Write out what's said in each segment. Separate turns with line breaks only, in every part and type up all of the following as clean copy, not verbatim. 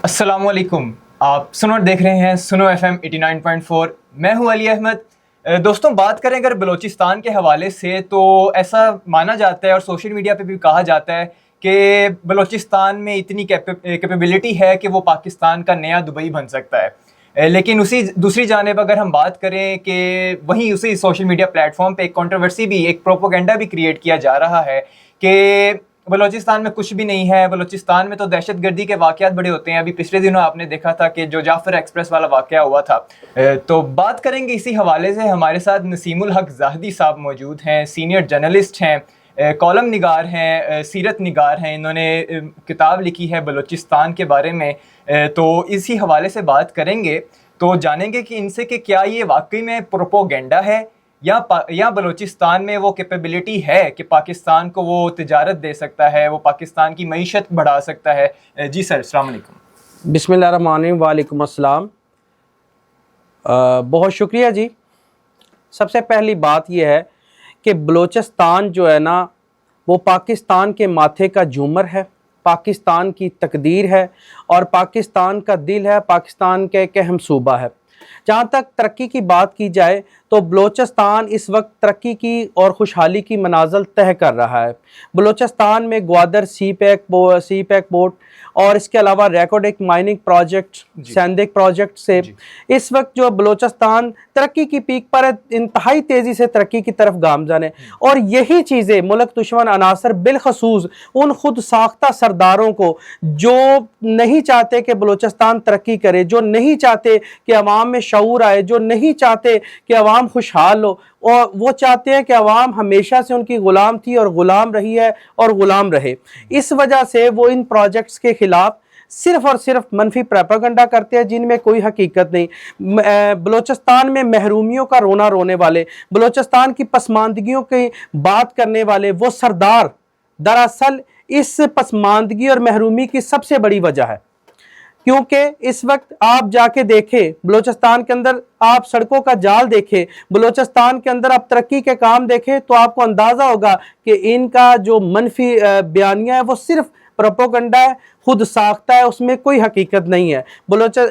अस्सलाम वालेकुम। आप सुनो देख रहे हैं सुनो FM 89.4। मैं हूं अली अहमद। दोस्तों, बात करें अगर बलूचिस्तान के हवाले से तो ऐसा माना जाता है और सोशल मीडिया पे भी कहा जाता है कि बलूचिस्तान में इतनी कैपेबिलिटी है कि वो पाकिस्तान का नया दुबई बन सकता है। लेकिन उसी दूसरी जानिब अगर हम बात करें कि वहीं उसी सोशल मीडिया प्लेटफॉर्म पे एक कंट्रोवर्सी भी, एक प्रोपोगेंडा भी क्रिएट किया जा रहा है कि बलूचिस्तान में कुछ भी नहीं है, बलूचिस्तान में तो दहशत गर्दी के वाक़यात बड़े होते हैं। अभी पिछले दिनों आपने देखा था कि जो जाफ़र एक्सप्रेस वाला वाक़या हुआ था। तो बात करेंगे इसी हवाले से। हमारे साथ नसीमुल हक ज़ाहिदी साहब मौजूद हैं, सीनियर जर्नलिस्ट हैं, कॉलम निगार हैं, सीरत निगार हैं। इन्होंने किताब लिखी है बलूचिस्तान के बारे में। तो इसी हवाले से बात करेंगे, तो जानेंगे कि इनसे कि क्या ये वाकई में प्रोपोगेंडा है या बलूचिस्तान में वो कैपेबिलिटी है कि पाकिस्तान को वो तिजारत दे सकता है, वो पाकिस्तान की मईशत बढ़ा सकता है। जी सर, अस्सलाम वालेकुम।
बिस्मिल्लाहिर्रहमानिर्रहीम, वालेकुम अस्सलाम। बहुत शुक्रिया जी। सबसे पहली बात यह है कि बलूचिस्तान जो है ना, वो पाकिस्तान के माथे का झूमर है, पाकिस्तान की तकदीर है और पाकिस्तान का दिल है, पाकिस्तान का एक अहम सूबा है। जहाँ तक तरक्की की बात की जाए तो बलूचिस्तान इस वक्त तरक्की की और खुशहाली की मनाज़िल तय कर रहा है। बलूचिस्तान में ग्वादर सी पैक पोर्ट और इसके अलावा रेकोडिक माइनिंग प्रोजेक्ट, सैंदिक प्रोजेक्ट से इस वक्त जो बलूचिस्तान तरक्की की पीक पर है, इंतहाई तेज़ी से तरक्की की तरफ गामज़न है। और यही चीज़ें मुल्क दुश्मन अनासर बिलखसूस उन खुद साख्ता सरदारों को जो नहीं चाहते कि बलूचिस्तान तरक्की करे, जो नहीं चाहते कि अवाम में शऊर आए, जो नहीं चाहते कि अवाम खुशहाल हो, और वो चाहते हैं कि अवाम हमेशा से उनकी ग़ुलाम थी और ग़ुलाम रही है और ग़ुलाम रहे। इस वजह से वो इन प्रोजेक्ट्स के ख़िलाफ़ सिर्फ़ और सिर्फ मनफी प्रोपेगेंडा करते हैं जिनमें कोई हकीकत नहीं। बलूचिस्तान में महरूमियों का रोना रोने वाले, बलूचिस्तान की पसमानदगियों की बात करने वाले वो सरदार दरअसल इस पसमानदगी और महरूमी की सबसे बड़ी वजह है। क्योंकि इस वक्त आप जाके देखें बलूचिस्तान के अंदर, आप सड़कों का जाल देखें, बलूचिस्तान के अंदर आप तरक्की के काम देखें, तो आपको अंदाज़ा होगा कि इनका जो मनफी बयानिया है वो सिर्फ प्रोपोगंडा है, खुद साख्ता है, उसमें कोई हकीकत नहीं है।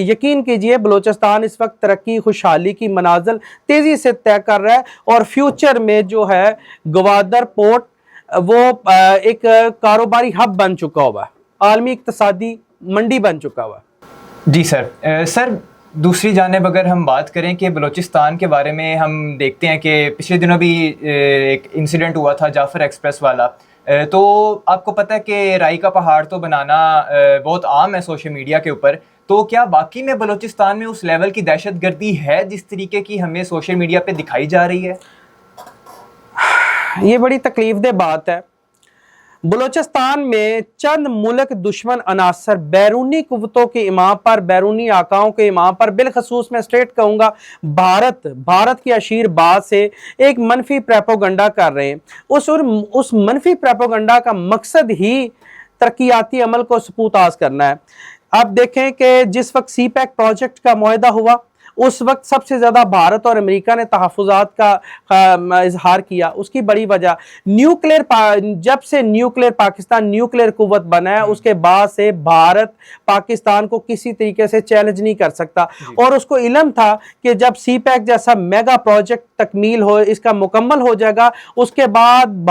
यकीन कीजिए बलूचिस्तान इस वक्त तरक्की खुशहाली की मनाज़िल तेज़ी से तय कर रहा है और फ्यूचर में जो है ग्वादर पोर्ट वो एक कारोबारी हब बन चुका हुआ है, आलमी इक़्तिसादी मंडी बन चुका हुआ।
जी सर, दूसरी जानिब अगर हम बात करें कि बलूचिस्तान के बारे में, हम देखते हैं कि पिछले दिनों भी एक इंसिडेंट हुआ था जाफ़र एक्सप्रेस वाला। तो आपको पता है कि राई का पहाड़ तो बनाना बहुत आम है सोशल मीडिया के ऊपर। तो क्या वाकई में बलूचिस्तान में उस लेवल की दहशत गर्दी है जिस तरीके की हमें सोशल मीडिया पे दिखाई जा रही है?
ये बड़ी तकलीफ दह बात है। बलूचिस्तान में चंद मुल्क दुश्मन अनासर बैरूनी कुव्वतों के इमाम पर, बैरूनी आकाओं के इमाम पर, बिलखसूस मैं स्ट्रेट कहूँगा भारत की अशीर बात से एक मनफी प्रोपेगेंडा कर रहे हैं। उस मनफी प्रोपेगेंडा का मकसद ही तरक्याती अमल को सबूताज करना है। अब देखें कि जिस वक्त सी पैक प्रोजेक्ट का मुआहदा हुआ उस वक्त सबसे ज़्यादा भारत और अमेरिका ने तहफ़्फ़ुज़ात का इजहार किया। उसकी बड़ी वजह जब से पाकिस्तान न्यूक्लियर कुव्वत बना है उसके बाद से भारत पाकिस्तान को किसी तरीके से चैलेंज नहीं कर सकता। और उसको इल्म था कि जब सी पैक जैसा मेगा प्रोजेक्ट तकमील हो, इसका मुकम्मल हो जाएगा, उसके बाद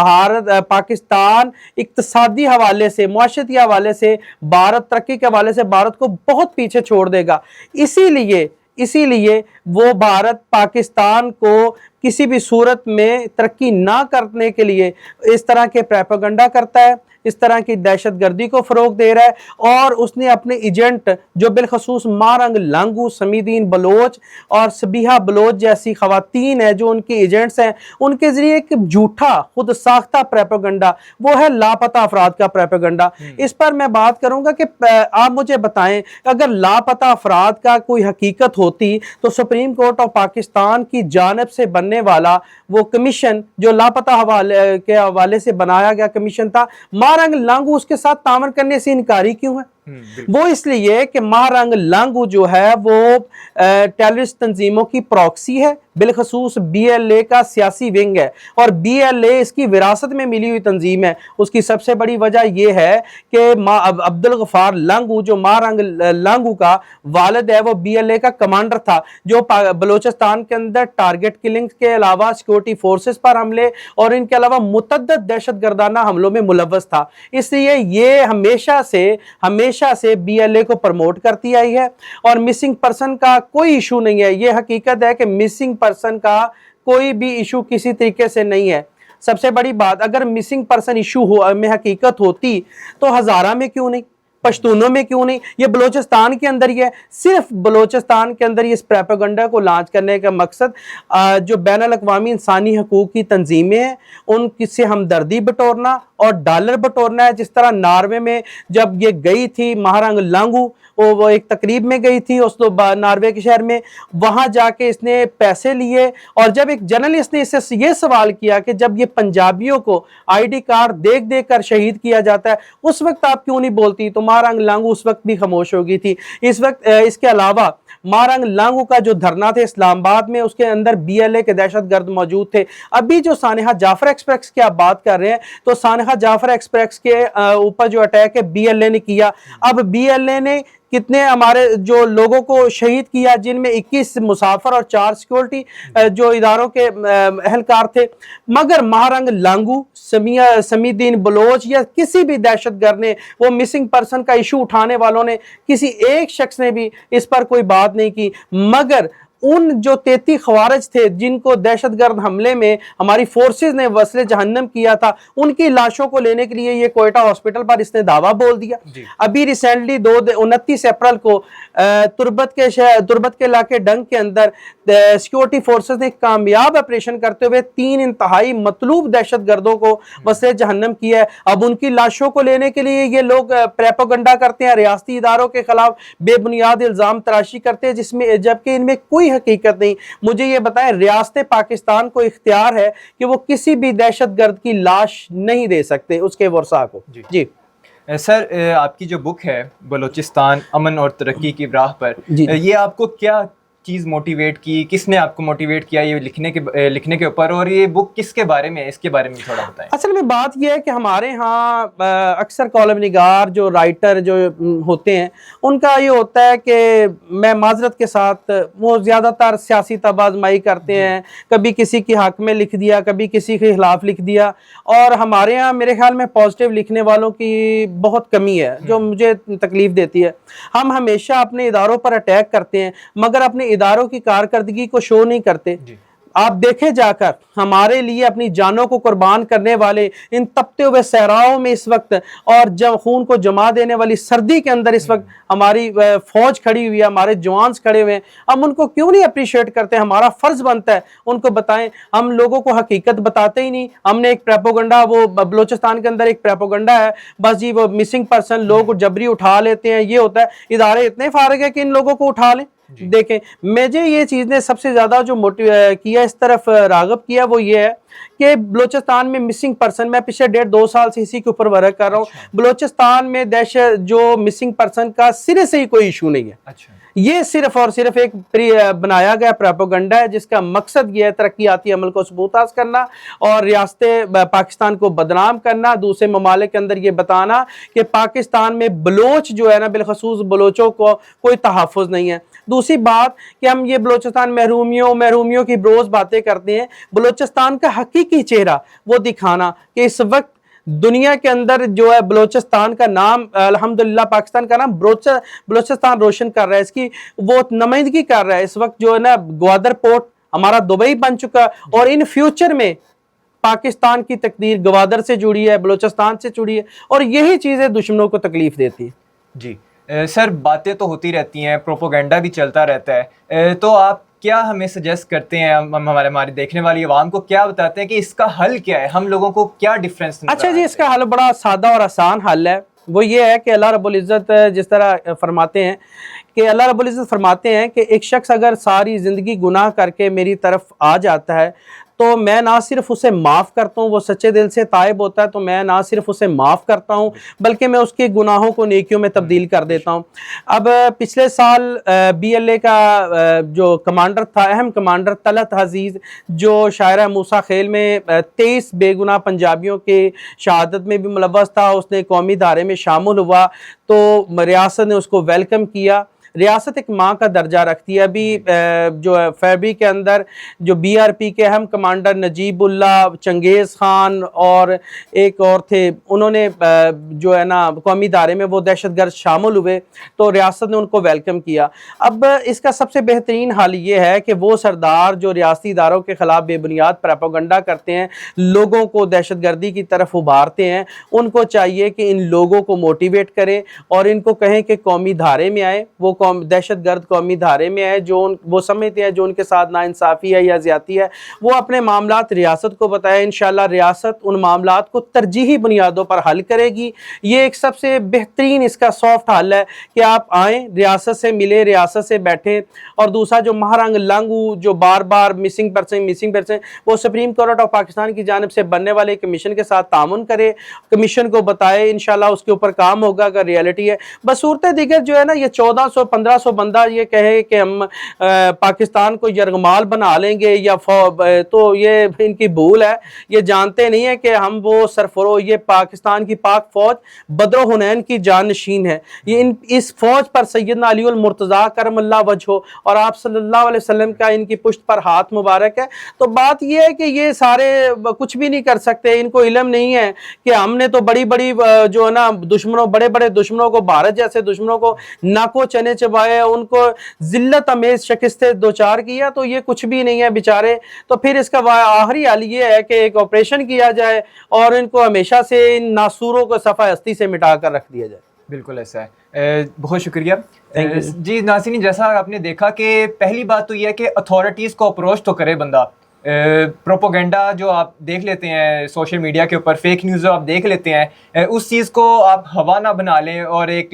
पाकिस्तान इक़्तिसादी हवाले से, मुआशरती हवाले से, भारत तरक्की के हवाले से भारत को बहुत पीछे छोड़ देगा। इसीलिए वो भारत पाकिस्तान को किसी भी सूरत में तरक्की ना करने के लिए इस तरह के प्रोपेगेंडा करता है, इस तरह की दहशत गर्दी को फ़रोग दे रहा है। और उसने अपने एजेंट जो बिलखसूस मारंग लांगू, समीदीन बलोच और सबीहा बलोच जैसी ख़वातीन हैं जो उनके एजेंट्स हैं, उनके ज़रिए एक झूठा खुद साख्ता प्रोपेगेंडा, वो है लापता अफराद का प्रोपेगेंडा। इस पर मैं बात करूँगा कि आप मुझे बताएं, अगर लापता अफराद का कोई हकीकत होती तो सुप्रीम कोर्ट ऑफ पाकिस्तान की जानिब से बनने वाला वो कमीशन जो लापता हवाले से बनाया गया कमीशन था, मारंग लांगू उसके साथ तामन करने से इनकारी क्यों है? वो इसलिए कि महारंग लांगू जो है वो टेररिस्ट तंजीमों की प्रॉक्सी है, बिलखसूस BLA का सियासी विंग है, और BLA इसकी विरासत में मिली हुई तंजीम है। उसकी सबसे बड़ी वजह यह है कि अब्दुल गफार लांगू जो महारंग लांगू का वालिद है वो BLA का कमांडर था, जो बलोचिस्तान के अंदर टारगेट किलिंग के अलावा सिक्योरिटी फोर्सेस पर हमले और इनके अलावा मुतअद्दिद दहशत गर्दाना हमलों में मुलव्वस था। इसलिए ये हमेशा से BLA को प्रमोट करती आई है, और मिसिंग पर्सन का कोई इशू नहीं है। ये हकीकत है कि मिसिंग पर्सन का कोई भी इशू किसी तरीके से नहीं है। सबसे बड़ी बात, अगर मिसिंग पर्सन इशू में हकीकत होती तो हजारा में क्यों नहीं, पश्तूनों में क्यों नहीं, ये बलोचिस्तान के अंदर ही है। सिर्फ बलोचिस्तान के अंदर इस प्रोपेगेंडा को लॉन्च करने का मकसद जो बैनुल अक़वामी इंसानी हकूक़ की तंजीमें हैं उनसे हमदर्दी बटोरना और डॉलर बटोरना है। जिस तरह नॉर्वे में जब ये गई थी महारंग लांगू, वो एक तकरीब में गई थी उस नॉर्वे के शहर में, वहाँ जाके इसने पैसे लिए, और जब एक जर्नलिस्ट ने इससे ये सवाल किया कि जब ये पंजाबियों को ID कार्ड देख देख कर शहीद किया जाता है उस वक्त आप क्यों नहीं बोलती, तो महारंग लांगू उस वक्त भी खामोश हो गई थी। इस वक्त इसके अलावा महारंग लांगू का जो धरना थे इस्लामाबाद में, उसके अंदर BLA के दहशतगर्द मौजूद थे। अभी जो सानेहा जाफर एक्सप्रेस की आप बात कर रहे हैं, तो सानेहा जाफर एक्सप्रेस के ऊपर जो अटैक है BLA ने किया। अब BLA ने कितने हमारे जो लोगों को शहीद किया, जिनमें 21 मुसाफिर और 4 सिक्योरिटी जो इदारों के अहलकार थे। मगर महारंग लांगू, समीउद्दीन बलोच या किसी भी दहशतगर्द ने, वो मिसिंग पर्सन का इशू उठाने वालों ने, किसी एक शख्स ने भी इस पर कोई बात नहीं की। मगर उन जो 33 खवारिज थे जिनको दहशतगर्द हमले में हमारी फोर्सेस ने वस्ले जहन्नम किया था, उनकी लाशों को लेने के लिए ये कोयटा हॉस्पिटल पर इसने दावा बोल दिया। अभी रिसेंटली 29 अप्रैल को तुर्बत के इलाके डंग के अंदर सिक्योरिटी फोर्सेस ने कामयाब ऑपरेशन करते हुए 3 इंतहाई मतलूब दहशतगर्दों को वस्ले जहन्नम किया है। अब उनकी लाशों को लेने के लिए ये लोग प्रोपेगेंडा करते हैं, रियासती इदारों के खिलाफ बेबुनियाद इल्जाम तराशी करते हैं, जिसमें जबकि इनमें कोई हकीकत नहीं। मुझे ये बताएं, रियासत पाकिस्तान को इख्तियार है कि वो किसी भी दहशतगर्द की लाश नहीं दे सकते उसके वर्सा को। जी
सर, आपकी जो बुक है बलोचिस्तान अमन और तरक्की की राह पर, ये आपको क्या चीज़ मोटिवेट की, किसने आपको मोटिवेट किया ये लिखने के ऊपर, और ये बुक किसके बारे में है, इसके बारे में थोड़ा बताएं।
असल में बात ये है कि हमारे यहाँ अक्सर कॉलम निगार जो राइटर जो होते हैं उनका ये होता है कि मैं माजरत के साथ वो ज़्यादातर सियासी तबाज़माई करते हैं, कभी किसी के हक़ में लिख दिया, कभी किसी के खिलाफ लिख दिया, और हमारे यहाँ मेरे ख्याल में पॉजिटिव लिखने वालों की बहुत कमी है जो मुझे तकलीफ़ देती है। हम हमेशा अपने इदारों पर अटैक करते हैं मगर अपने इदारों की कारकर्दगी को शो नहीं करते। आप देखें जाकर हमारे लिए अपनी जानों को कुर्बान करने वाले इन तपते हुए सहराओं में इस वक्त और जब खून को जमा देने वाली सर्दी के अंदर इस वक्त हमारी फौज खड़ी हुई है, हमारे जवान खड़े हुए हैं, हम उनको क्यों नहीं अप्रिशिएट करते? हमारा फर्ज बनता है उनको बताएं। हम लोगों को हकीकत बताते ही नहीं। हमने एक प्रोपेगेंडा, वो बलोचिस्तान के अंदर एक प्रोपेगेंडा है, बस जी वो मिसिंग पर्सन लोगों को जबरी उठा लेते हैं, ये होता है। इदारे इतने फारिग है कि इन लोगों को उठा लें। देखें, मुझे ये चीज़ ने सबसे ज़्यादा जो मोटिवेट किया, इस तरफ राग़िब किया, वो ये है कि बलोचिस्तान में मिसिंग पर्सन, मैं पिछले 1.5-2 साल से इसी के ऊपर वर्क कर रहा हूँ। बलोचिस्तान में दहशत जो मिसिंग पर्सन का सिरे से ही कोई इशू नहीं है। ये सिर्फ और सिर्फ एक बनाया गया प्रोपेगेंडा है जिसका मकसद ये है तरक्याती अमल को सबूत हासिल करना और रियासत पाकिस्तान को बदनाम करना, दूसरे ममालिक के अंदर ये बताना कि पाकिस्तान में बलोच जो है ना, बिलखसूस बलोचों को कोई तहफ़्फ़ुज़ नहीं है। दूसरी बात कि हम ये बलोचिस्तान महरूमियों की बरोज़ बातें करते हैं, बलोचिस्तान का हकीकी चेहरा वो दिखाना कि इस वक्त दुनिया के अंदर जो है बलोचिस्तान का नाम, अल्हम्दुलिल्लाह पाकिस्तान का नाम बलोचिस्तान रोशन कर रहा है, इसकी वो नुमाइंदगी कर रहा है। इस वक्त जो है ना ग्वादर पोर्ट हमारा दुबई बन चुका, और इन फ्यूचर में पाकिस्तान की तकदीर ग्वादर से जुड़ी है, बलोचिस्तान से जुड़ी है, और यही चीज़ें दुश्मनों को तकलीफ देती है।
जी सर, बातें तो होती रहती हैं, प्रोपोगेंडा भी चलता रहता है, तो आप क्या हमें सजेस्ट करते हैं, हम हमारे देखने वाली आवाम को क्या बताते हैं कि इसका हल क्या है, हम लोगों को क्या डिफरेंस?
अच्छा जी, इसका हल बड़ा सादा और आसान हल है। वो ये है कि अल्लाह रब्बुल इज़्ज़त जिस तरह फरमाते हैं कि अल्लाह रब्बुल इज़्ज़त फरमाते हैं कि एक शख्स अगर सारी ज़िंदगी गुनाह करके मेरी तरफ आ जाता है तो تو میں نہ صرف اسے معاف کرتا ہوں, وہ سچے دل سے تائب ہوتا ہے تو میں نہ صرف اسے معاف کرتا ہوں بلکہ میں اس کے گناہوں کو نیکیوں میں تبدیل کر دیتا ہوں. اب پچھلے سال BLA کا جو کمانڈر تھا, اہم کمانڈر طلعت عزیز, جو شاعرہ موسیٰ خیل میں 23 بے گناہ پنجابیوں کے شہادت میں بھی ملوث تھا, اس نے قومی دھارے میں شامل ہوا تو ریاست نے اس کو ویلکم کیا. ریاست ایک ماں کا درجہ رکھتی ہے. ابھی جو فیبری کے اندر جو BRP کے اہم کمانڈر نجیب اللہ, چنگیز خان اور ایک اور تھے, انہوں نے جو ہے نا قومی دھارے میں وہ دہشت گرد شامل ہوئے تو ریاست نے ان کو ویلکم کیا. اب اس کا سب سے بہترین حال یہ ہے کہ وہ سردار جو ریاستی اداروں کے خلاف بے بنیاد پروپیگنڈا کرتے ہیں, لوگوں کو دہشت گردی کی طرف ابھارتے ہیں, ان کو چاہیے کہ ان لوگوں کو موٹیویٹ کریں اور ان کو کہیں کہ قومی دھارے میں آئے, وہ دہشت گرد قومی دھارے میں ہے, جو وہ سمجھتے ہیں جو ان کے ساتھ ناانصافی ہے یا زیادتی ہے وہ اپنے معاملات ریاست کو بتائے. انشاءاللہ ریاست ان معاملات کو ترجیحی بنیادوں پر حل کرے گی. یہ ایک سب سے بہترین اس کا سافٹ حل ہے کہ آپ آئیں, ریاست سے ملیں, ریاست سے بیٹھیں. اور دوسرا جو مہرنگ لنگو جو بار بار مسنگ پرسن وہ سپریم کورٹ آف پاکستان کی جانب سے بننے والے کمیشن کے ساتھ تعاون کرے, کمیشن کو بتائے, انشاءاللہ اس کے اوپر کام ہوگا اگر ریالٹی ہے. بصورت دیگر جو ہے نا یہ 1400-1500 بندہ یہ کہے کہ ہم پاکستان کو یرغمال بنا لیں گے یا تو یہ ان کی بھول ہے. یہ جانتے نہیں ہیں کہ ہم وہ سرفرو, یہ پاکستان کی پاک فوج بدر و حنین کی جانشین ہے. یہ اس فوج پر سیدنا علی المرتضیٰ کرم اللہ وجہہ اور آپ صلی اللہ علیہ وسلم کا ان کی پشت پر ہاتھ مبارک ہے. تو بات یہ ہے کہ یہ سارے کچھ بھی نہیں کر سکتے, ان کو علم نہیں ہے کہ ہم نے تو بڑی بڑی جو ہے نا دشمنوں, بڑے بڑے دشمنوں کو, بھارت جیسے دشمنوں کو ناکو چنے چبائے, ان کو ذلت امیز شکستیں دوچار کیا, تو یہ کچھ بھی نہیں ہے بیچارے. تو پھر اس کا آخری حل یہ ہے کہ ایک آپریشن کیا جائے اور ان کو ہمیشہ سے ان ناسوروں کو صفحہ ہستی سے مٹا کر رکھ دیا جائے.
بالکل ایسا ہے. بہت شکریہ. جی ناظرین, جیسا آپ نے دیکھا کہ پہلی بات تو یہ ہے کہ اتھارٹیز کو اپروچ تو کرے بندہ. پروپوگنڈا جو آپ دیکھ لیتے ہیں سوشل میڈیا کے اوپر, فیک نیوز جو آپ دیکھ لیتے ہیں, اس چیز کو آپ ہوا نہ بنا لیں. اور ایک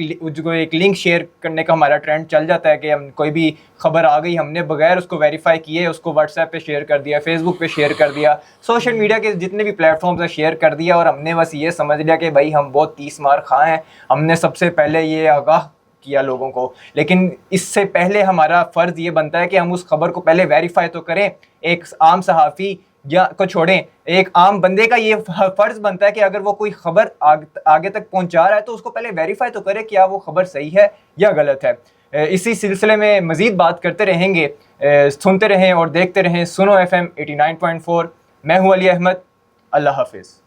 لنک شیئر کرنے کا ہمارا ٹرینڈ چل جاتا ہے کہ ہم کوئی بھی خبر آ گئی, ہم نے بغیر اس کو ویریفائی کیے اس کو واٹس ایپ پہ شیئر کر دیا, فیس بک پہ شیئر کر دیا, سوشل میڈیا کے جتنے بھی پلیٹ فارمز ہیں شیئر کر دیا, اور ہم نے بس یہ سمجھ لیا کہ بھائی ہم بہت 30 مار خواہ ہیں, ہم نے سب سے پہلے یہ آگاہ کیا لوگوں کو. لیکن اس سے پہلے ہمارا فرض یہ بنتا ہے کہ ہم اس خبر کو پہلے ویریفائی تو کریں. ایک عام صحافی یا کو چھوڑیں, ایک عام بندے کا یہ فرض بنتا ہے کہ اگر وہ کوئی خبر آگے تک پہنچا رہا ہے تو اس کو پہلے ویریفائی تو کرے کیا وہ خبر صحیح ہے یا غلط ہے. اسی سلسلے میں مزید بات کرتے رہیں گے. سنتے رہیں اور دیکھتے رہیں سنو FM 89.4. میں ہوں علی احمد. اللہ حافظ.